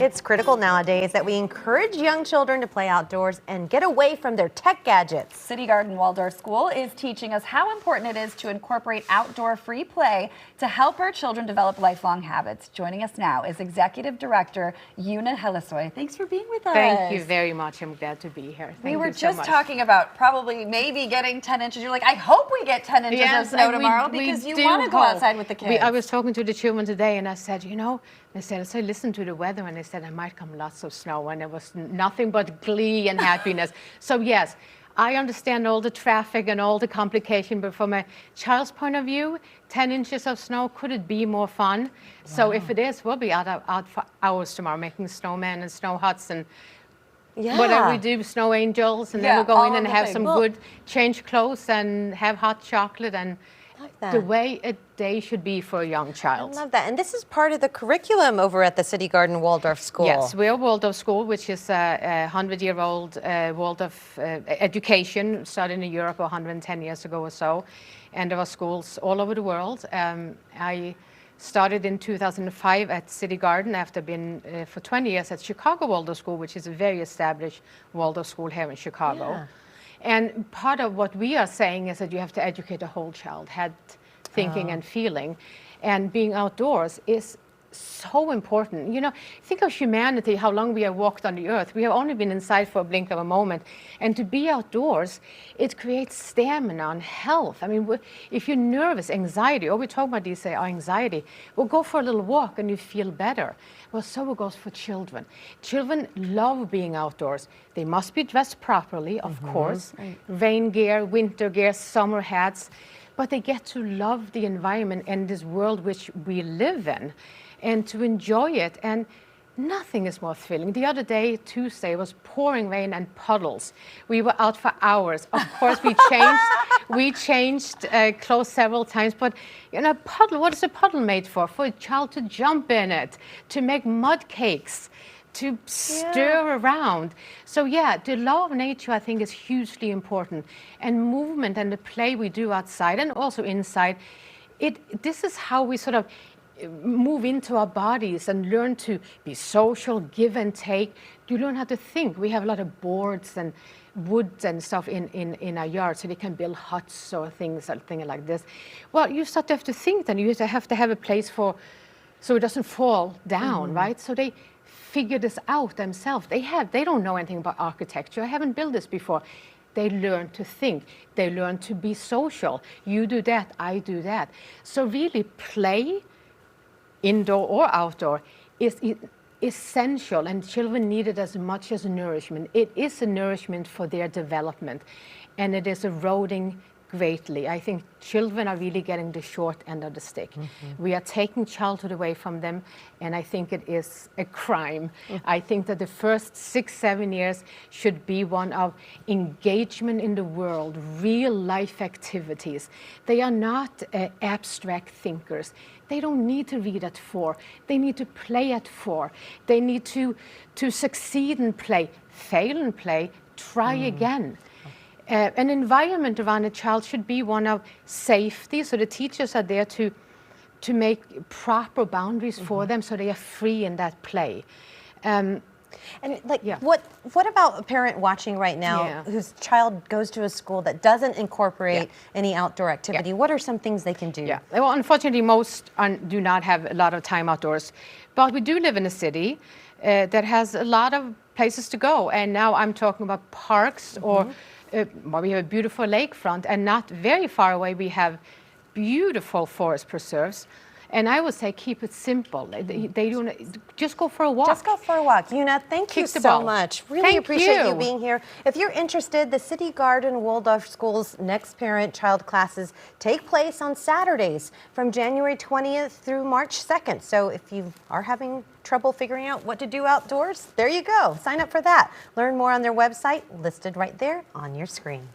It's critical nowadays that we encourage young children to play outdoors and get away from their tech gadgets. City Garden Waldorf School is teaching us how important it is to incorporate outdoor free play to help our children develop lifelong habits. Joining us now is Executive Director Una Helisoy. Thanks for being with us. Thank you very much. I'm glad to be here. We were just talking about probably maybe getting 10 inches. You're like, I hope we get 10 inches of snow tomorrow because you want to go outside with the kids. I was talking to the children today and I said, I said, listen to the weather, and they said, there might come lots of snow, and there was nothing but glee and happiness. So yes, I understand all the traffic and all the complication, but from a child's point of view, 10 inches of snow, could it be more fun? Wow. So if it is, we'll be out for hours tomorrow making snowmen and snow huts and whatever we do, snow angels, and then we'll go in and have some good change clothes and have hot chocolate and the way a day should be for a young child. I love that. And this is part of the curriculum over at the City Garden Waldorf School. Yes, we're Waldorf School, which is a 100-year-old Waldorf education, started in Europe 110 years ago or so. And there are schools all over the world. I started in 2005 at City Garden after being for 20 years at Chicago Waldorf School, which is a very established Waldorf school here in Chicago. Yeah. And part of what we are saying is that you have to educate the whole child, head, thinking and feeling. And being outdoors is so important. Think of humanity, how long we have walked on the earth. We have only been inside for a blink of a moment. And to be outdoors, it creates stamina and health. I mean, if you're nervous, anxiety, we talk about these, anxiety, well, go for a little walk and you feel better. Well, so it goes for children. Children love being outdoors. They must be dressed properly, of course. Right. Rain gear, winter gear, summer hats. But they get to love the environment and this world which we live in and to enjoy it. And nothing is more thrilling. The other day, Tuesday, was pouring rain and puddles. We were out for hours. Of course, we changed clothes several times. But puddle, what is a puddle made for? For a child to jump in it, to make mud cakes, to stir around. So the law of nature, I think, is hugely important. And movement and the play we do outside and also inside, this is how we sort of move into our bodies and learn to be social, give and take. You learn how to think. We have a lot of boards and woods and stuff in our yard, so they can build huts or things like this. Well, you start to have to think then. You have to have a place so it doesn't fall down, right? So they figure this out themselves. They don't know anything about architecture. I haven't built this before. They learn to think. They learn to be social. You do that, I do that. So really play, indoor or outdoor, is essential, and children need it as much as nourishment. It is a nourishment for their development, and it is eroding greatly. I think children are really getting the short end of the stick. We are taking childhood away from them, and I think it is a crime. I think that the first 6-7 years should be one of engagement in the world, real life activities. They are not abstract thinkers. They don't need to read at 4. They need to play at 4. They need to succeed and play, fail and play, try again. An environment around a child should be one of safety, so the teachers are there to make proper boundaries for them so they are free in that play. What about a parent watching right now whose child goes to a school that doesn't incorporate any outdoor activity? What are some things they can do? Well, unfortunately, most do not have a lot of time outdoors, but we do live in a city that has a lot of places to go, and now I'm talking about parks or we have a beautiful lakefront, and not very far away we have beautiful forest preserves. And I would say keep it simple. They don't just go for a walk. Just go for a walk. Una, thank you so much. Really appreciate you being here. If you're interested, the City Garden Waldorf School's Next Parent-Child classes take place on Saturdays from January 20th through March 2nd. So if you are having trouble figuring out what to do outdoors, there you go. Sign up for that. Learn more on their website, listed right there on your screen.